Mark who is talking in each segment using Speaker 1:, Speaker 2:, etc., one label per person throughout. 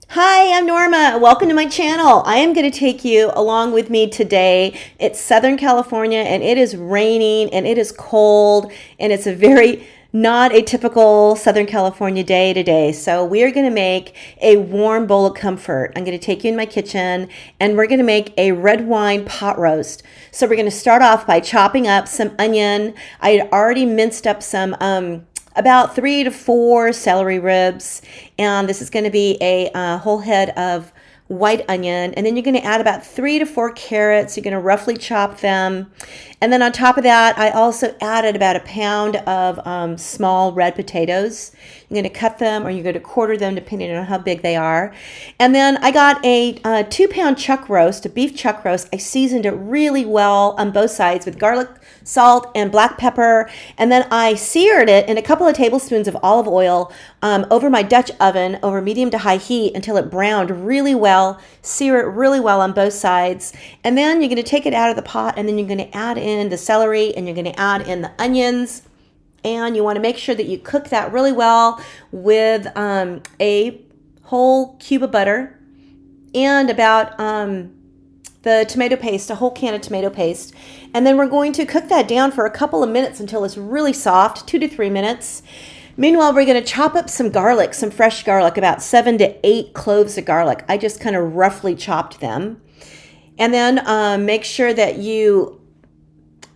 Speaker 1: Hi, I'm Norma. Welcome to my channel. I am going to take you along with me today. It's Southern California and it is raining and it is cold and it's a very not a typical Southern California day today. So we are going to make a warm bowl of comfort. I'm going to take you in my kitchen and we're going to make a red wine pot roast. So we're going to start off by chopping up some onion. I had already minced up some about 3 to 4 celery ribs, and this is going to be a whole head of white onion, and then you're going to add about 3 to 4 carrots. You're going to roughly chop them, and then on top of that I also added about a pound of small red potatoes. You're going to cut them or you're going to quarter them depending on how big they are. And then I got a 2 pound chuck roast, a beef chuck roast. I seasoned it really well on both sides with garlic, salt, and black pepper. And then I seared it in a couple of tablespoons of olive oil over my Dutch oven over medium to high heat until it browned really well. Sear it really well on both sides. And then you're going to take it out of the pot and then you're going to add in the celery and you're going to add in the onions. And you want to make sure that you cook that really well with a whole cube of butter and about the tomato paste, a whole can of tomato paste. And then we're going to cook that down for a couple of minutes until it's really soft, 2 to 3 minutes. Meanwhile, we're going to chop up some garlic, some fresh garlic, about 7 to 8 cloves of garlic. I just kind of roughly chopped them. And then make sure that you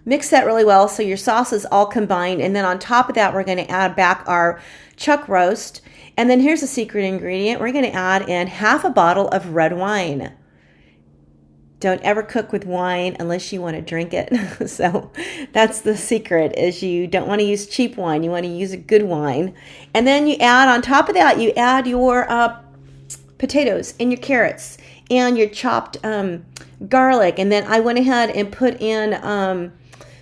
Speaker 1: mix that really well so your sauce is all combined. And then on top of that, we're going to add back our chuck roast. And then here's a secret ingredient. We're going to add in half a bottle of red wine. Don't ever cook with wine unless you want to drink it. So that's the secret, is you don't want to use cheap wine. You want to use a good wine. And then you add, on top of that, you add your potatoes and your carrots and your chopped garlic. And then I went ahead and put in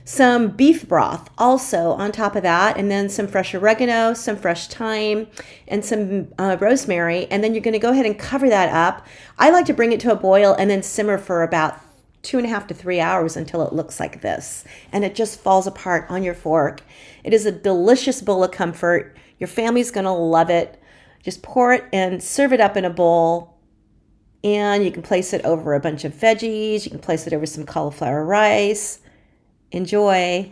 Speaker 1: some beef broth also on top of that, and then some fresh oregano, some fresh thyme, and some rosemary. And then you're going to go ahead and cover that up. I like to bring it to a boil and then simmer for about 2.5 to 3 hours until it looks like this. And it just falls apart on your fork. It is a delicious bowl of comfort. Your family's going to love it. Just pour it and serve it up in a bowl. And you can place it over a bunch of veggies. You can place it over some cauliflower rice. Enjoy.